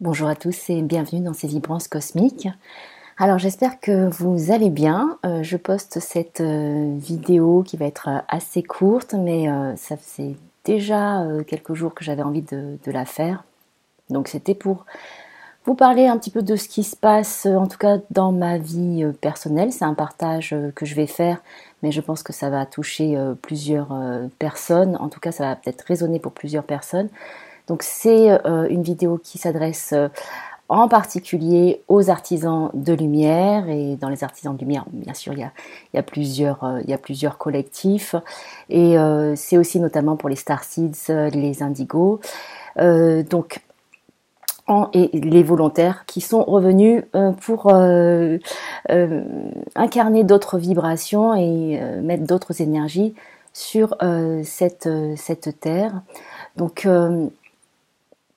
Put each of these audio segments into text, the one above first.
Bonjour à tous et bienvenue dans ces vibrances cosmiques. Alors j'espère que vous allez bien. Je poste cette vidéo qui va être assez courte, mais ça faisait déjà quelques jours que j'avais envie de la faire. Donc c'était pour vous parler un petit peu de ce qui se passe, en tout cas dans ma vie personnelle. C'est un partage que je vais faire, mais je pense que ça va toucher plusieurs personnes. En tout cas, ça va peut-être résonner pour plusieurs personnes. Donc c'est une vidéo qui s'adresse en particulier aux artisans de lumière. Et dans les artisans de lumière, bien sûr, il y a plusieurs collectifs. Et c'est aussi notamment pour les Starseeds, les Indigos. Et les volontaires qui sont revenus pour incarner d'autres vibrations et mettre d'autres énergies sur cette terre. Donc,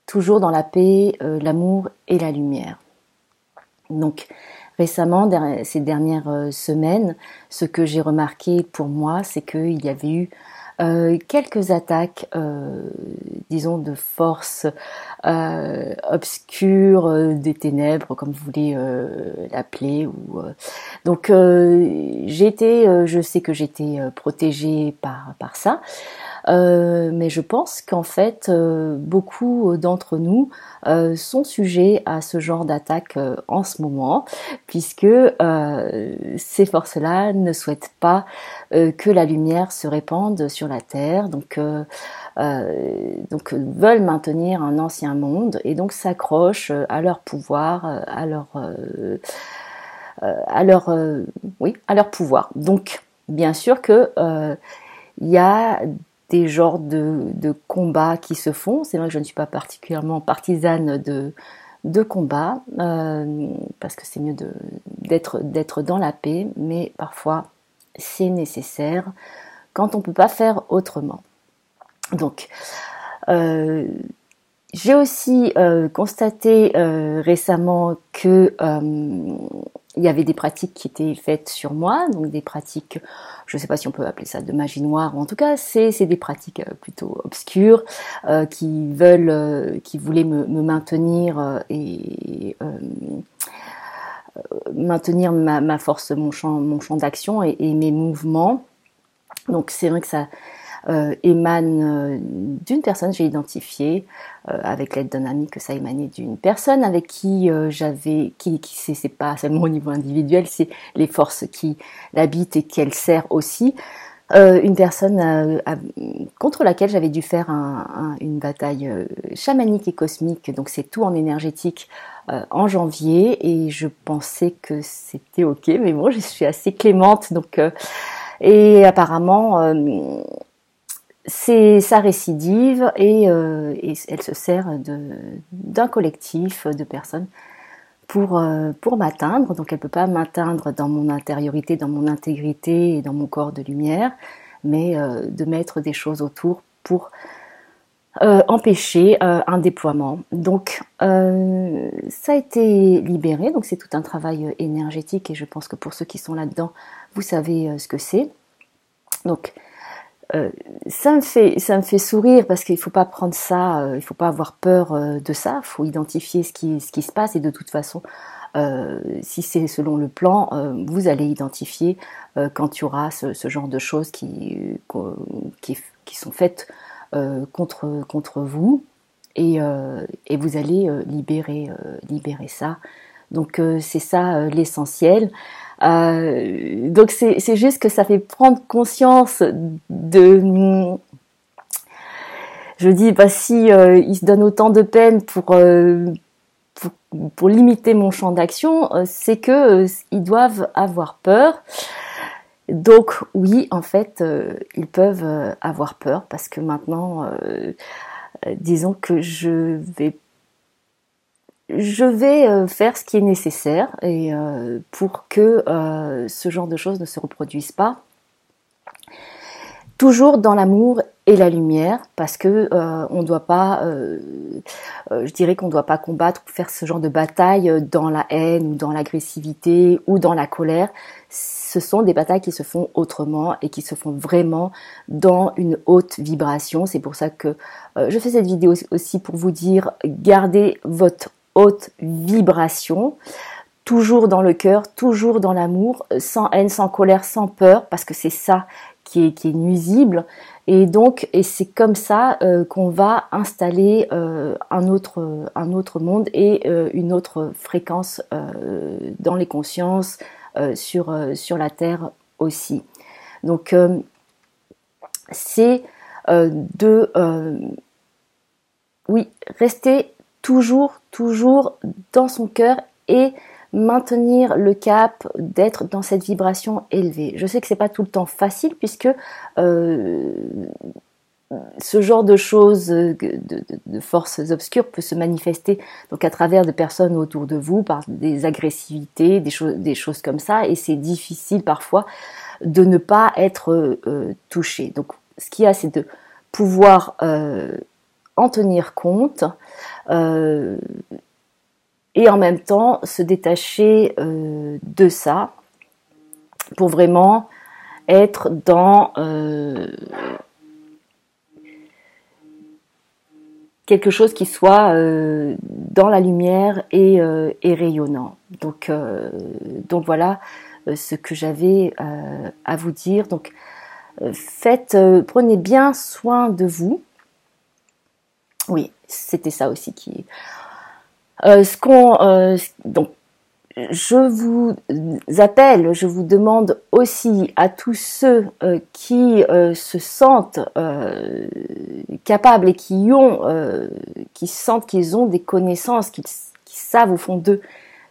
toujours dans la paix, l'amour et la lumière. Donc, récemment, ces dernières semaines, ce que j'ai remarqué pour moi, c'est qu'il y avait eu quelques attaques, disons, de forces obscures, des ténèbres, comme vous voulez l'appeler. Donc, je sais que j'étais protégée par ça. Mais je pense qu'en fait, beaucoup d'entre nous sont sujets à ce genre d'attaque en ce moment, puisque ces forces-là ne souhaitent pas que la lumière se répande sur la Terre, donc veulent maintenir un ancien monde et donc s'accrochent à leur pouvoir, à leur pouvoir. Donc, bien sûr que il y a des genres de combats qui se font. C'est vrai que je ne suis pas particulièrement partisane de combats, parce que c'est mieux d'être dans la paix, mais parfois c'est nécessaire quand on ne peut pas faire autrement. Donc, j'ai aussi constaté récemment que il y avait des pratiques qui étaient faites sur moi, donc des pratiques, je ne sais pas si on peut appeler ça de magie noire, ou en tout cas c'est des pratiques plutôt obscures qui voulaient me maintenir et maintenir ma force, mon champ d'action et mes mouvements. Donc c'est vrai que ça émane d'une personne, j'ai identifié avec l'aide d'un ami que ça émanait d'une personne avec qui c'est pas seulement au niveau individuel, c'est les forces qui l'habitent et qu'elle sert aussi. Une personne contre laquelle j'avais dû faire une bataille chamanique et cosmique, donc c'est tout en énergétique, en janvier, et je pensais que c'était ok, mais bon, je suis assez clémente, donc et apparemment ça récidive et elle se sert d'un collectif de personnes pour m'atteindre. Donc elle peut pas m'atteindre dans mon intériorité, dans mon intégrité et dans mon corps de lumière, mais de mettre des choses autour pour empêcher un déploiement. Donc ça a été libéré, donc c'est tout un travail énergétique et je pense que pour ceux qui sont là-dedans, vous savez ce que c'est. Donc ça me fait sourire parce qu'il faut pas prendre ça, il faut pas avoir peur de ça, il faut identifier ce qui se passe et de toute façon, si c'est selon le plan, vous allez identifier quand il y aura ce genre de choses qui sont faites contre vous et vous allez libérer ça. Donc c'est ça l'essentiel. Donc c'est juste que ça fait prendre conscience je dis si il se donne autant de peine pour limiter mon champ d'action, c'est que ils doivent avoir peur. Donc oui, en fait, ils peuvent avoir peur parce que maintenant, disons que je vais faire ce qui est nécessaire et pour que ce genre de choses ne se reproduisent pas. Toujours dans l'amour et la lumière, parce que on doit pas, je dirais qu'on doit pas combattre ou faire ce genre de bataille dans la haine ou dans l'agressivité ou dans la colère. Ce sont des batailles qui se font autrement et qui se font vraiment dans une haute vibration. C'est pour ça que je fais cette vidéo aussi pour vous dire, gardez votre haute vibration, toujours dans le cœur, toujours dans l'amour, sans haine, sans colère, sans peur, parce que c'est ça qui est nuisible. Et donc, et c'est comme ça qu'on va installer un autre monde et une autre fréquence dans les consciences sur la Terre aussi. Donc, c'est oui, rester toujours dans son cœur et maintenir le cap, d'être dans cette vibration élevée. Je sais que c'est pas tout le temps facile puisque ce genre de choses, de forces obscures peut se manifester donc à travers de personnes autour de vous, par des agressivités, des choses comme ça, et c'est difficile parfois de ne pas être touché. Donc ce qu'il y a, c'est de pouvoir en tenir compte et en même temps se détacher de ça pour vraiment être dans quelque chose qui soit dans la lumière et rayonnant. Donc voilà ce que j'avais à vous dire. Donc prenez bien soin de vous. Oui, c'était ça aussi qui. Donc, je vous appelle, je vous demande aussi à tous ceux qui se sentent capables et qui sentent qu'ils ont des connaissances, qui savent au fond d'eux,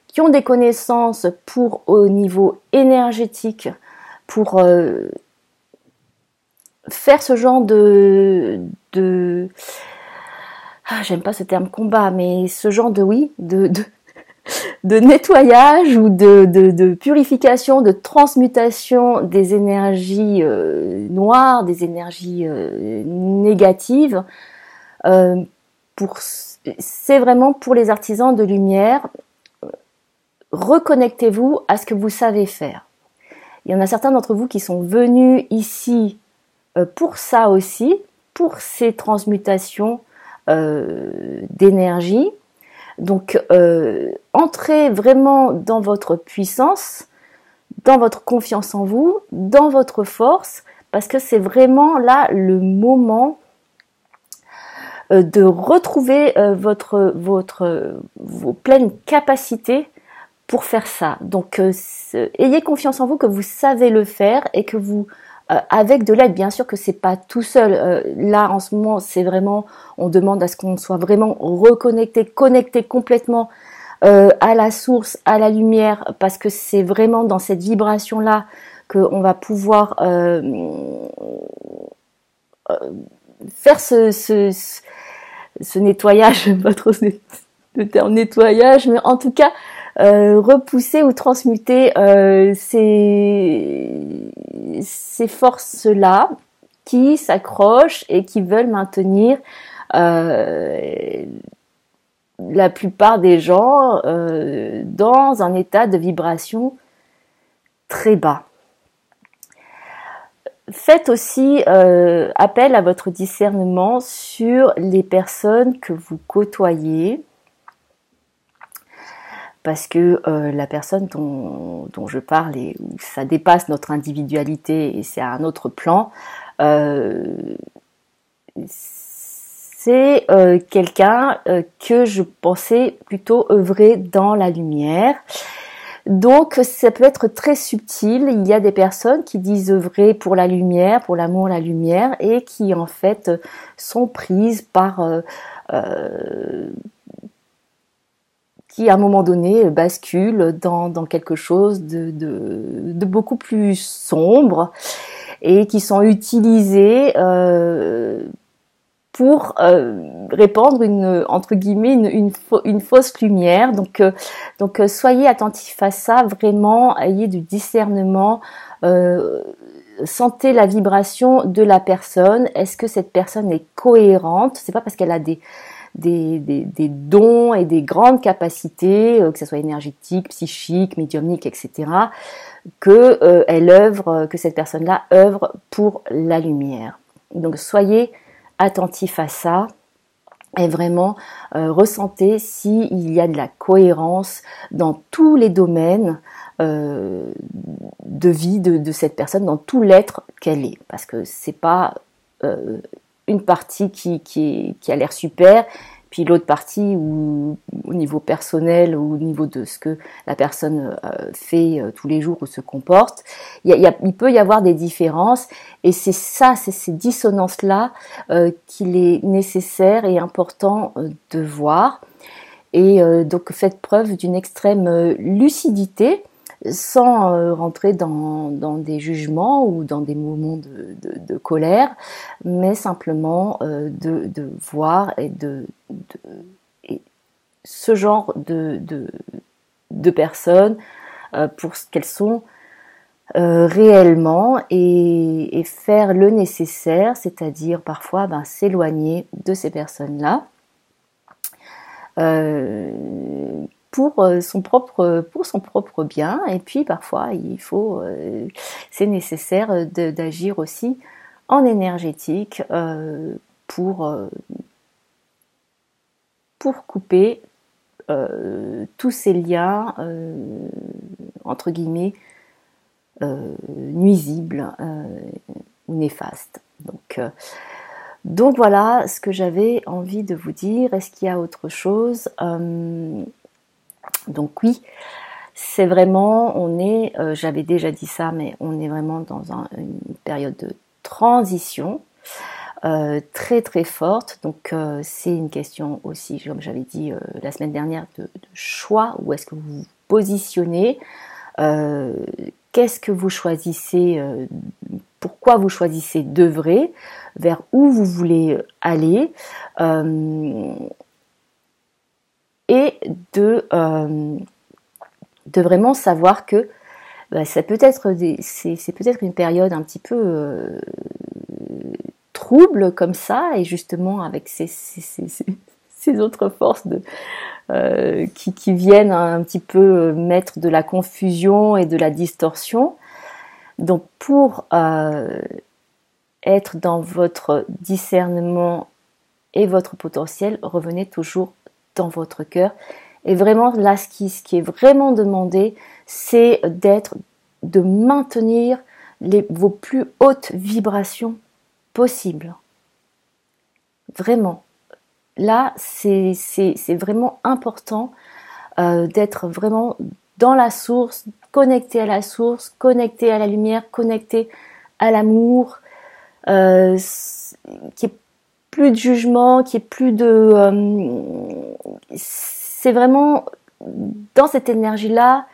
qui ont des connaissances pour au niveau énergétique, pour faire ce genre j'aime pas ce terme combat, mais ce genre de nettoyage ou de purification, de transmutation des énergies noires, des énergies négatives. C'est vraiment pour les artisans de lumière. Reconnectez-vous à ce que vous savez faire. Il y en a certains d'entre vous qui sont venus ici pour ça aussi, pour ces transmutations d'énergie. Donc, entrez vraiment dans votre puissance, dans votre confiance en vous, dans votre force, parce que c'est vraiment là le moment de retrouver vos pleines capacités pour faire ça. Donc, ayez confiance en vous, que vous savez le faire et que vous avec de l'aide, bien sûr que c'est pas tout seul. Là, en ce moment, c'est vraiment, on demande à ce qu'on soit vraiment reconnecté, connecté complètement à la source, à la lumière, parce que c'est vraiment dans cette vibration-là qu'on va pouvoir faire ce nettoyage, j'aime pas trop le terme nettoyage, mais en tout cas, repousser ou transmuter ces forces-là qui s'accrochent et qui veulent maintenir la plupart des gens dans un état de vibration très bas. Faites aussi appel à votre discernement sur les personnes que vous côtoyez, parce que la personne dont je parle, où ça dépasse notre individualité et c'est à un autre plan, c'est quelqu'un que je pensais plutôt œuvrer dans la lumière. Donc ça peut être très subtil. Il y a des personnes qui disent œuvrer pour la lumière, pour l'amour, la lumière, et qui en fait sont prises par qui à un moment donné basculent dans quelque chose de beaucoup plus sombre et qui sont utilisées pour répandre entre guillemets une fausse lumière. Donc soyez attentifs à ça, vraiment, ayez du discernement, sentez la vibration de la personne. Est-ce que cette personne est cohérente? C'est pas parce qu'elle a des dons et des grandes capacités, que ce soit énergétique, psychique, médiumnique, etc., que cette personne-là œuvre pour la lumière. Donc soyez attentifs à ça. Et vraiment ressentez s'il y a de la cohérence dans tous les domaines de vie de cette personne, dans tout l'être qu'elle est. Parce que c'est pas une partie qui a l'air super, puis l'autre partie où, au niveau personnel ou au niveau de ce que la personne fait tous les jours ou se comporte, il peut y avoir des différences, et c'est ces dissonances-là qu'il est nécessaire et important de voir. Et donc faites preuve d'une extrême lucidité, sans rentrer dans des jugements ou dans des moments de colère, mais simplement de voir et ce genre de personnes pour ce qu'elles sont réellement, et faire le nécessaire, c'est-à-dire parfois s'éloigner de ces personnes-là pour son propre bien. Et puis parfois c'est nécessaire d'agir aussi en énergétique pour couper tous ces liens entre guillemets nuisibles ou néfastes. Donc voilà ce que j'avais envie de vous dire. Est-ce qu'il y a autre chose? Donc oui, c'est vraiment, j'avais déjà dit ça, mais on est vraiment dans une période de transition très très forte. Donc c'est une question aussi, comme j'avais dit la semaine dernière, de choix. Où est-ce que vous vous positionnez? Qu'est-ce que vous choisissez? Pourquoi vous choisissez d'œuvrer? Vers où vous voulez aller? Et de vraiment savoir que ça peut être c'est peut-être une période un petit peu trouble comme ça, et justement avec ces autres forces qui viennent un petit peu mettre de la confusion et de la distorsion. Donc pour être dans votre discernement et votre potentiel, revenez toujours dans votre cœur. Et vraiment là, ce qui est vraiment demandé, c'est de maintenir vos plus hautes vibrations possibles. Vraiment. Là, c'est vraiment important d'être vraiment dans la source, connecté à la source, connecté à la lumière, connecté à l'amour, qu'il n'y ait plus de jugement, qu'il n'y ait plus de... c'est vraiment dans cette énergie-là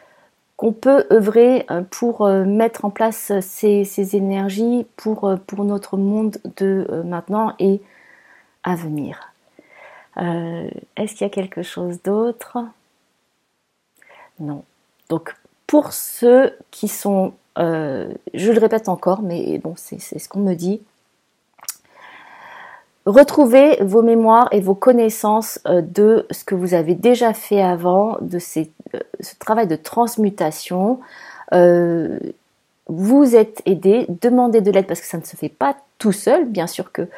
qu'on peut œuvrer pour mettre en place ces énergies pour notre monde de maintenant et à venir. Est-ce qu'il y a quelque chose d'autre? Non. Donc pour ceux qui sont, je le répète encore, mais bon, c'est ce qu'on me dit. Retrouvez vos mémoires et vos connaissances de ce que vous avez déjà fait avant, de ce travail de transmutation. Vous êtes aidé, demandez de l'aide parce que ça ne se fait pas tout seul. Bien sûr que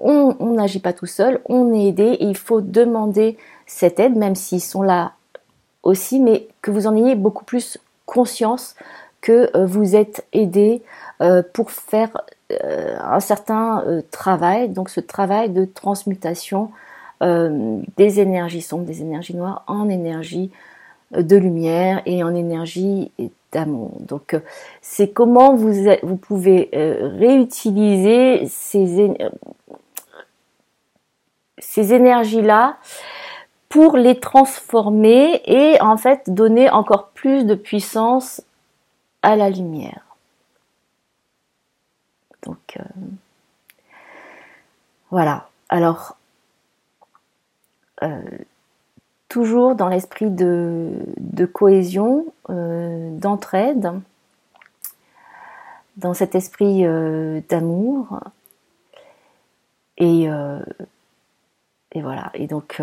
on n'agit pas tout seul, on est aidé et il faut demander cette aide, même s'ils sont là aussi, mais que vous en ayez beaucoup plus conscience que vous êtes aidé pour faire un certain travail, donc ce travail de transmutation des énergies sombres, des énergies noires en énergie de lumière et en énergie d'amour. Donc c'est comment vous pouvez réutiliser ces énergies-là pour les transformer et en fait donner encore plus de puissance à la lumière. Donc voilà. Alors toujours dans l'esprit de cohésion, d'entraide, dans cet esprit d'amour, et voilà. Et donc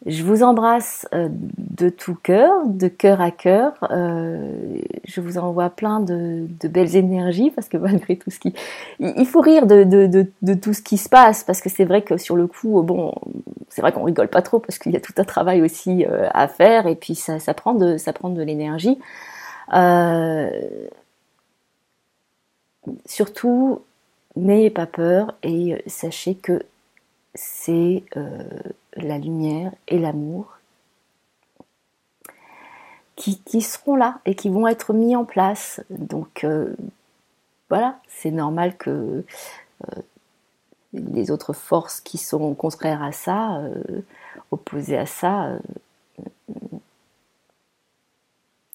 Je vous embrasse de tout cœur, de cœur à cœur. Je vous envoie plein de belles énergies parce que malgré tout ce qui... Il faut rire de tout ce qui se passe parce que c'est vrai que sur le coup, bon, c'est vrai qu'on rigole pas trop parce qu'il y a tout un travail aussi à faire et puis ça prend de l'énergie. Surtout, n'ayez pas peur et sachez que c'est la lumière et l'amour qui seront là et qui vont être mis en place. Donc voilà, c'est normal que les autres forces qui sont contraires à ça, opposées à ça,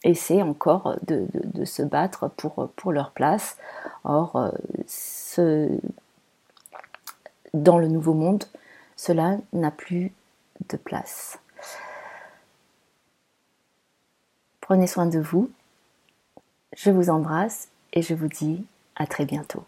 essaient encore de se battre pour leur place. Or, dans le nouveau monde, cela n'a plus de place. Prenez soin de vous, je vous embrasse et je vous dis à très bientôt.